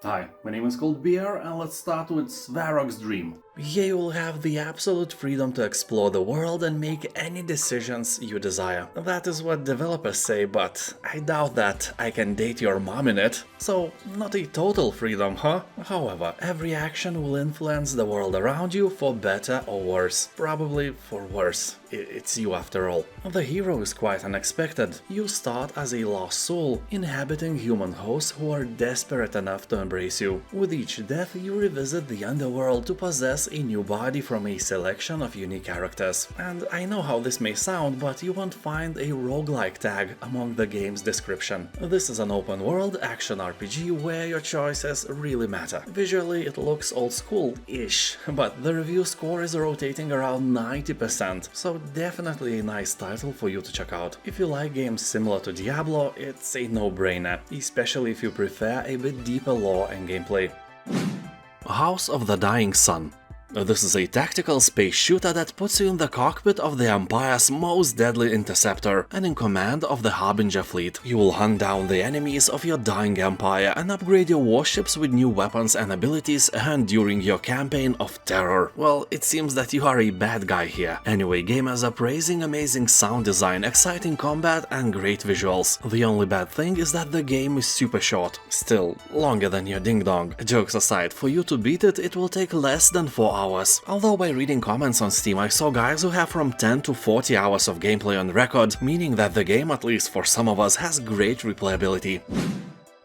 Hi, my name is ColdBeer and let's start with Svarog's dream. Here you will have the absolute freedom to explore the world and make any decisions you desire. That is what developers say, but I doubt that I can date your mom in it. So, not a total freedom, huh? However, every action will influence the world around you for better or worse. Probably for worse. It's you after all. The hero is quite unexpected. You start as a lost soul, inhabiting human hosts who are desperate enough to embrace you. With each death, you revisit the underworld to possess a new body from a selection of unique characters. And I know how this may sound, but you won't find a roguelike tag among the game's description. This is an open-world action RPG where your choices really matter. Visually, it looks old school-ish, but the review score is rotating around 90%, so definitely a nice title for you to check out. If you like games similar to Diablo, it's a no-brainer, especially if you prefer a bit deeper lore and gameplay. House of the Dying Sun. This is a tactical space shooter that puts you in the cockpit of the Empire's most deadly interceptor and in command of the Harbinger fleet. You will hunt down the enemies of your dying empire and upgrade your warships with new weapons and abilities earned during your campaign of terror. Well, it seems that you are a bad guy here. Anyway, gamers are praising amazing sound design, exciting combat and great visuals. The only bad thing is that the game is super short. Still, longer than your ding-dong. Jokes aside, for you to beat it, it will take less than 4 hours. Although by reading comments on Steam I saw guys who have from 10 to 40 hours of gameplay on record, meaning that the game, at least for some of us, has great replayability.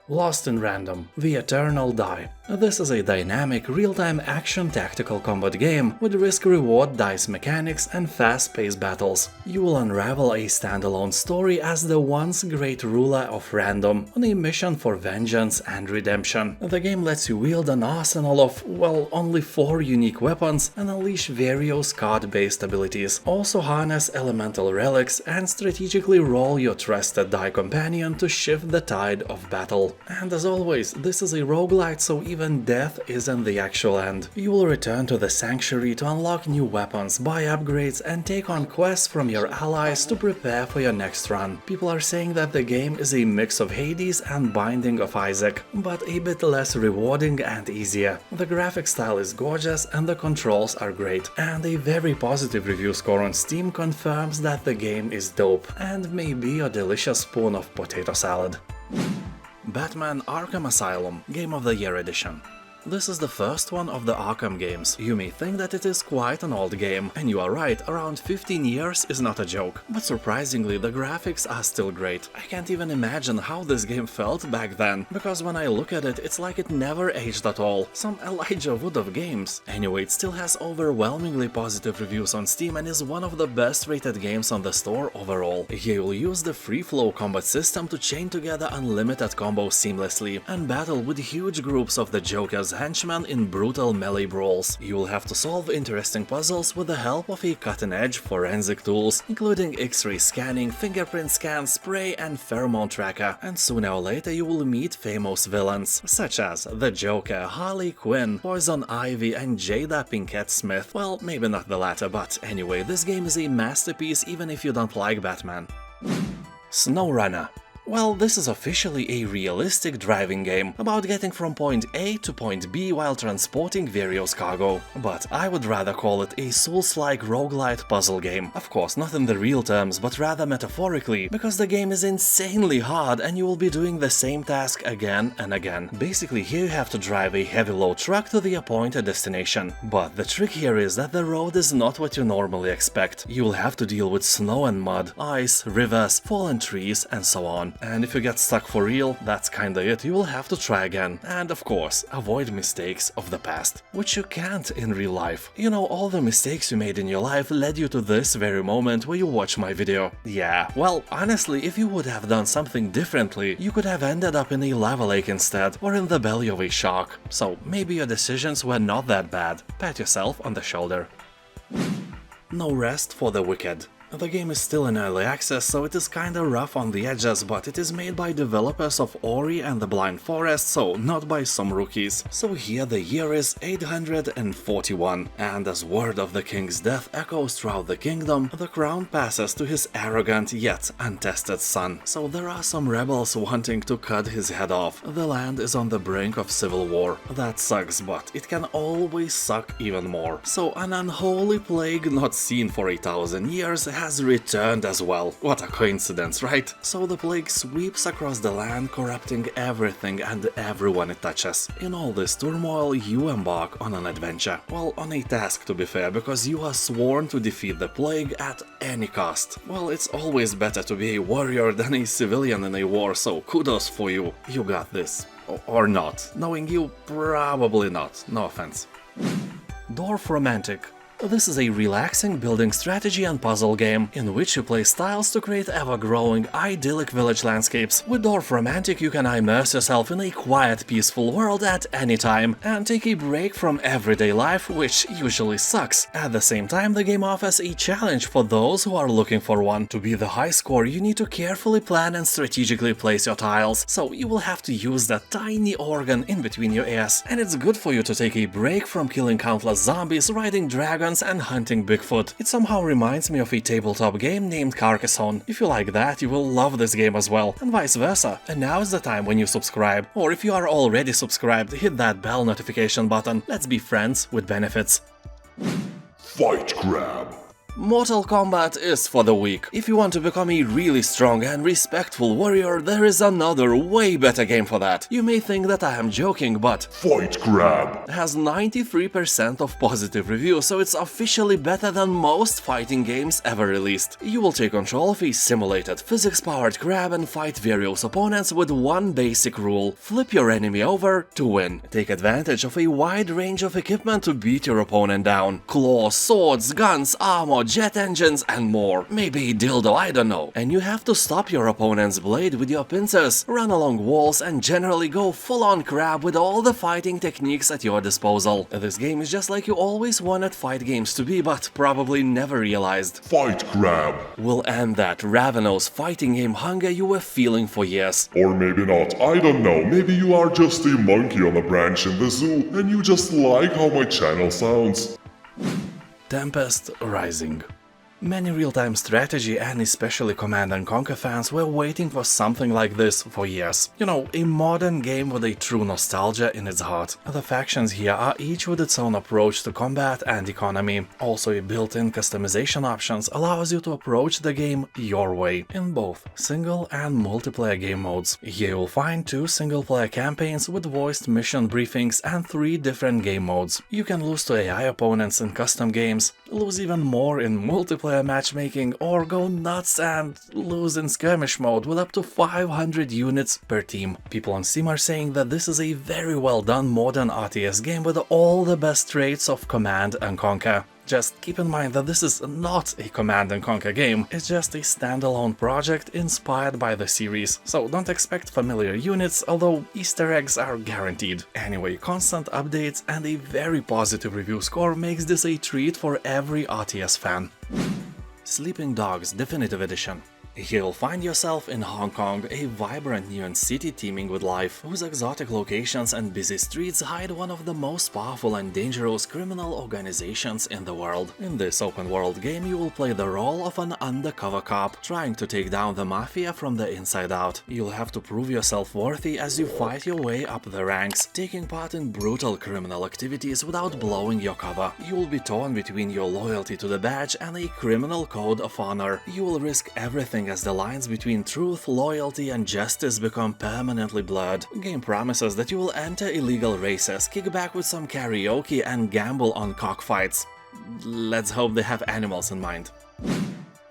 Lost in Random: The Eternal Die. This is a dynamic, real-time action tactical combat game with risk-reward dice mechanics and fast-paced battles. You will unravel a standalone story as the once great ruler of Random on a mission for vengeance and redemption. The game lets you wield an arsenal of, well, only 4 unique weapons and unleash various card-based abilities. Also harness elemental relics and strategically roll your trusted die companion to shift the tide of battle. And as always, this is a roguelite, so even death isn't the actual end. You will return to the Sanctuary to unlock new weapons, buy upgrades, and take on quests from your allies to prepare for your next run. People are saying that the game is a mix of Hades and Binding of Isaac, but a bit less rewarding and easier. The graphic style is gorgeous and the controls are great, and a very positive review score on Steam confirms that the game is dope and may be a delicious spoon of potato salad. Batman Arkham Asylum Game of the Year Edition. This is the first one of the Arkham games. You may think that it is quite an old game, and you are right, around 15 years is not a joke. But surprisingly, the graphics are still great. I can't even imagine how this game felt back then, because when I look at it, it's like it never aged at all. Some Elijah Wood of games. Anyway, it still has overwhelmingly positive reviews on Steam and is one of the best rated games on the store overall. Here you'll use the free-flow combat system to chain together unlimited combos seamlessly and battle with huge groups of the Joker's henchmen in brutal melee brawls. You will have to solve interesting puzzles with the help of a cutting-edge forensic tools, including X-ray scanning, fingerprint scan, spray and pheromone tracker, and sooner or later you will meet famous villains, such as the Joker, Harley Quinn, Poison Ivy and Jada Pinkett Smith. Well, maybe not the latter, but anyway, this game is a masterpiece even if you don't like Batman. SnowRunner. Well, this is officially a realistic driving game about getting from point A to point B while transporting various cargo, but I would rather call it a Souls-like roguelite puzzle game. Of course, not in the real terms, but rather metaphorically, because the game is insanely hard and you will be doing the same task again and again. Basically, here you have to drive a heavy load truck to the appointed destination, but the trick here is that the road is not what you normally expect. You will have to deal with snow and mud, ice, rivers, fallen trees, and so on. And if you get stuck for real, that's kinda it, you will have to try again. And of course, avoid mistakes of the past, which you can't in real life. You know, all the mistakes you made in your life led you to this very moment where you watch my video. Yeah, well, honestly, if you would have done something differently, you could have ended up in a lava lake instead, or in the belly of a shark. So maybe your decisions were not that bad. Pat yourself on the shoulder. No Rest for the Wicked. The game is still in early access, so it is kinda rough on the edges, but it is made by developers of Ori and the Blind Forest, so not by some rookies. So here the year is 841, and as word of the king's death echoes throughout the kingdom, the crown passes to his arrogant yet untested son. So there are some rebels wanting to cut his head off. The land is on the brink of civil war. That sucks, but it can always suck even more. So an unholy plague not seen for 8,000 years has returned as well. What a coincidence, right? So the plague sweeps across the land, corrupting everything and everyone it touches. In all this turmoil, you embark on an adventure. Well, on a task to be fair, because you are sworn to defeat the plague at any cost. Well, it's always better to be a warrior than a civilian in a war, so kudos for you. You got this. Or not. Knowing you, probably not. No offense. Dorfromantik. This is a relaxing building strategy and puzzle game, in which you place tiles to create ever-growing, idyllic village landscapes. With Dorfromantik you can immerse yourself in a quiet, peaceful world at any time, and take a break from everyday life, which usually sucks. At the same time, the game offers a challenge for those who are looking for one. To be the high score, you need to carefully plan and strategically place your tiles, so you will have to use that tiny organ in between your ears. And it's good for you to take a break from killing countless zombies, riding dragons, and hunting Bigfoot. It somehow reminds me of a tabletop game named Carcassonne. If you like that, you will love this game as well, and vice versa. And now is the time when you subscribe. Or if you are already subscribed, hit that bell notification button. Let's be friends with benefits. Fight Grab. Mortal Kombat is for the weak. If you want to become a really strong and respectful warrior, there is another way better game for that. You may think that I am joking, but Fight Grab has 93% of positive reviews, so it's officially better than most fighting games ever released. You will take control of a simulated physics-powered grab and fight various opponents with one basic rule: flip your enemy over to win. Take advantage of a wide range of equipment to beat your opponent down. Claws, swords, guns, armor, jet engines and more. Maybe a dildo, I don't know. And you have to stop your opponent's blade with your pincers, run along walls and generally go full-on grab with all the fighting techniques at your disposal. This game is just like you always wanted fight games to be, but probably never realized. Fight Grab. We'll end that ravenous fighting game hunger you were feeling for years. Or maybe not, I don't know, maybe you are just a monkey on a branch in the zoo and you just like how my channel sounds. Tempest Rising. Many real-time strategy and especially Command & Conquer fans were waiting for something like this for years. You know, a modern game with a true nostalgia in its heart. The factions here are each with its own approach to combat and economy. Also, a built-in customization options allows you to approach the game your way, in both single and multiplayer game modes. Here you'll find 2 single-player campaigns with voiced mission briefings and 3 different game modes. You can lose to AI opponents in custom games, lose even more in multiplayer matchmaking, or go nuts and lose in skirmish mode with up to 500 units per team. People on Steam are saying that this is a very well done modern RTS game with all the best traits of Command & Conquer. Just keep in mind that this is not a Command & Conquer game, it's just a standalone project inspired by the series, so don't expect familiar units, although Easter eggs are guaranteed. Anyway, constant updates and a very positive review score makes this a treat for every RTS fan. Sleeping Dogs Definitive Edition. Here you'll find yourself in Hong Kong, a vibrant neon city teeming with life, whose exotic locations and busy streets hide one of the most powerful and dangerous criminal organizations in the world. In this open-world game you will play the role of an undercover cop, trying to take down the mafia from the inside out. You'll have to prove yourself worthy as you fight your way up the ranks, taking part in brutal criminal activities without blowing your cover. You will be torn between your loyalty to the badge and a criminal code of honor. You will risk everything as the lines between truth, loyalty and justice become permanently blurred. Game promises that you will enter illegal races, kick back with some karaoke and gamble on cockfights. Let's hope they have animals in mind.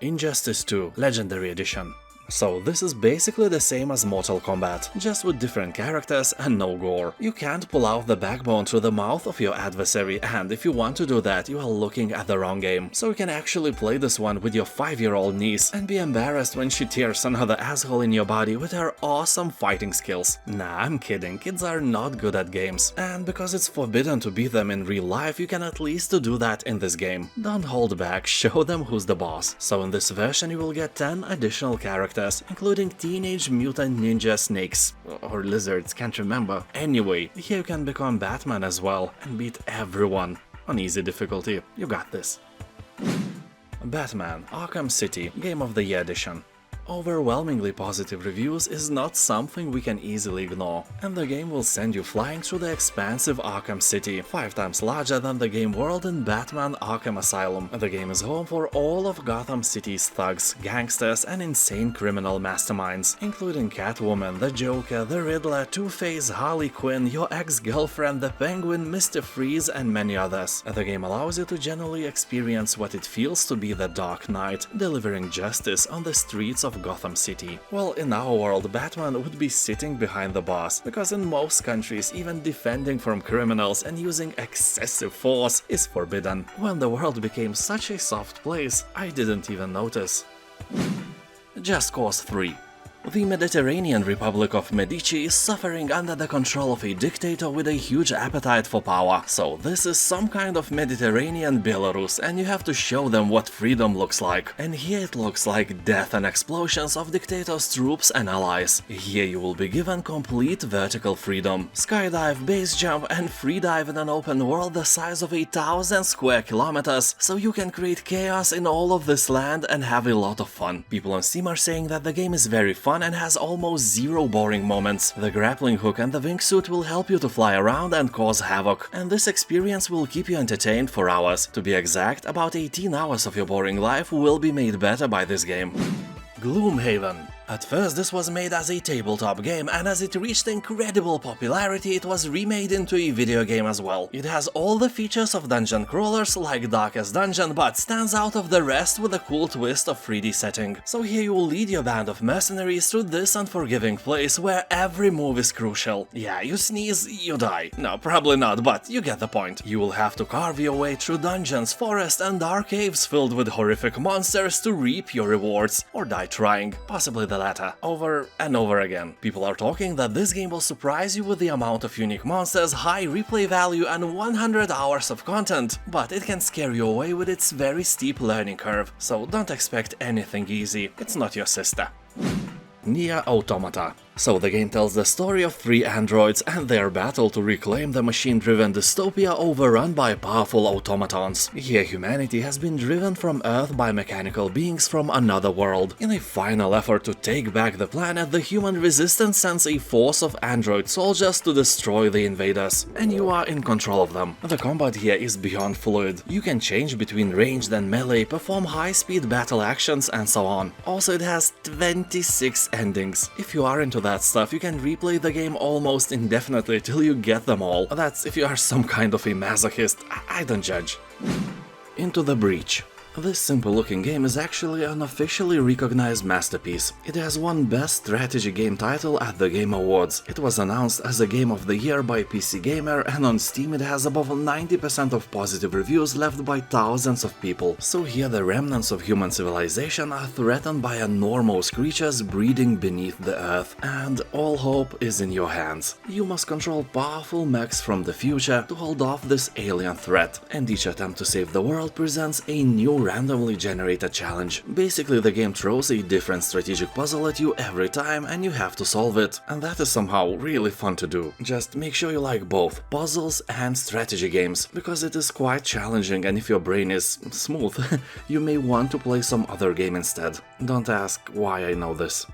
Injustice 2 Legendary Edition. So this is basically the same as Mortal Kombat, just with different characters and no gore. You can't pull out the backbone through the mouth of your adversary, and if you want to do that, you are looking at the wrong game. So you can actually play this one with your 5-year-old niece and be embarrassed when she tears another asshole in your body with her awesome fighting skills. Nah, I'm kidding, kids are not good at games, and because it's forbidden to beat them in real life, you can at least do that in this game. Don't hold back, show them who's the boss. So in this version you will get 10 additional characters, including Teenage Mutant Ninja Snakes, or lizards, can't remember. Anyway, here you can become Batman as well, and beat everyone. On easy difficulty, you got this. Batman Arkham City Game of the Year Edition. Overwhelmingly positive reviews is not something we can easily ignore, and the game will send you flying through the expansive Arkham City, 5 times larger than the game world in Batman Arkham Asylum. The game is home for all of Gotham City's thugs, gangsters and insane criminal masterminds, including Catwoman, the Joker, the Riddler, Two-Face, Harley Quinn, your ex-girlfriend, the Penguin, Mr. Freeze and many others. The game allows you to genuinely experience what it feels to be the Dark Knight, delivering justice on the streets of Gotham City. Well, in our world, Batman would be sitting behind the bars, because in most countries even defending from criminals and using excessive force is forbidden. When the world became such a soft place, I didn't even notice. Just Cause 3. The Mediterranean Republic of Medici is suffering under the control of a dictator with a huge appetite for power. So this is some kind of Mediterranean Belarus, and you have to show them what freedom looks like. And here it looks like death and explosions of dictator's troops and allies. Here you will be given complete vertical freedom. Skydive, base jump and freedive in an open world the size of 1,000 square kilometers, so you can create chaos in all of this land and have a lot of fun. People on Steam are saying that the game is very fun and has almost zero boring moments. The grappling hook and the wingsuit will help you to fly around and cause havoc, and this experience will keep you entertained for hours. To be exact, about 18 hours of your boring life will be made better by this game. Gloomhaven. At first this was made as a tabletop game, and as it reached incredible popularity it was remade into a video game as well. It has all the features of dungeon crawlers like Darkest Dungeon, but stands out of the rest with a cool twist of 3D setting. So here you will lead your band of mercenaries through this unforgiving place where every move is crucial. Yeah, you sneeze, you die. No, probably not, but you get the point. You will have to carve your way through dungeons, forests and dark caves filled with horrific monsters to reap your rewards, or die trying, possibly the latter, over and over again. People are talking that this game will surprise you with the amount of unique monsters, high replay value and 100 hours of content, but it can scare you away with its very steep learning curve, so don't expect anything easy, it's not your sister. NieR Automata. So the game tells the story of 3 androids and their battle to reclaim the machine-driven dystopia overrun by powerful automatons. Here humanity has been driven from Earth by mechanical beings from another world. In a final effort to take back the planet, the human resistance sends a force of android soldiers to destroy the invaders, and you are in control of them. The combat here is beyond fluid. You can change between ranged and melee, perform high-speed battle actions and so on. Also it has 26 endings. If you are into that stuff, you can replay the game almost indefinitely till you get them all. That's if you are some kind of a masochist. I don't judge. Into the Breach. This simple-looking game is actually an officially recognized masterpiece. It has won Best Strategy Game title at the Game Awards. It was announced as a Game of the Year by PC Gamer, and on Steam it has above 90% of positive reviews left by thousands of people. So here the remnants of human civilization are threatened by enormous creatures breeding beneath the earth, and all hope is in your hands. You must control powerful mechs from the future to hold off this alien threat, and each attempt to save the world presents a new randomly generated challenge. Basically the game throws a different strategic puzzle at you every time and you have to solve it, and that is somehow really fun to do. Just make sure you like both puzzles and strategy games, because it is quite challenging, and if your brain is smooth, you may want to play some other game instead. Don't ask why I know this.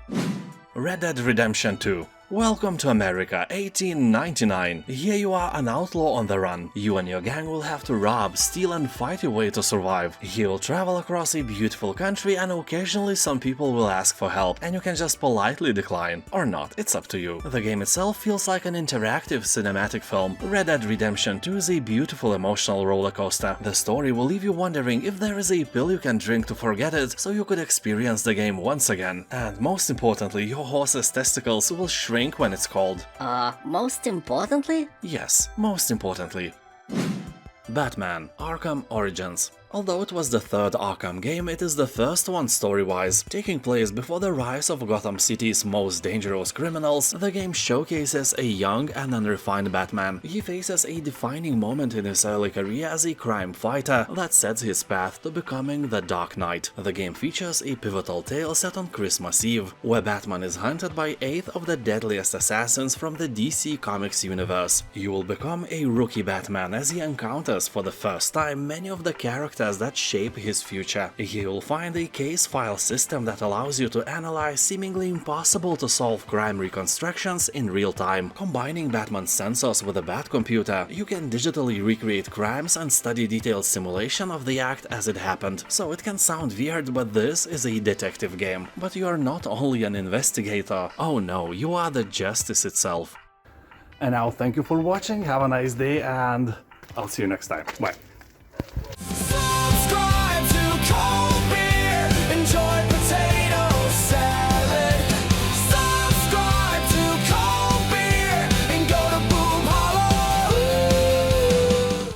Red Dead Redemption 2. Welcome to America, 1899. Here you are an outlaw on the run. You and your gang will have to rob, steal and fight your way to survive. You will travel across a beautiful country and occasionally some people will ask for help and you can just politely decline. Or not, it's up to you. The game itself feels like an interactive cinematic film. Red Dead Redemption 2 is a beautiful emotional roller coaster. The story will leave you wondering if there is a pill you can drink to forget it so you could experience the game once again. And most importantly, your horse's testicles will shrink when it's cold. Most importantly? Yes, most importantly. Batman: Arkham Origins. Although it was the third Arkham game, it is the first one story-wise. Taking place before the rise of Gotham City's most dangerous criminals, the game showcases a young and unrefined Batman. He faces a defining moment in his early career as a crime fighter that sets his path to becoming the Dark Knight. The game features a pivotal tale set on Christmas Eve, where Batman is hunted by 8 of the deadliest assassins from the DC Comics universe. You will become a rookie Batman as he encounters for the first time many of the characters that shape his future. He will find a case file system that allows you to analyze seemingly impossible to solve crime reconstructions in real time. Combining Batman's sensors with a Batcomputer, you can digitally recreate crimes and study detailed simulation of the act as it happened. So it can sound weird, but this is a detective game. But you are not only an investigator, oh no, you are the justice itself. And now thank you for watching, have a nice day, and I'll see you next time. Bye.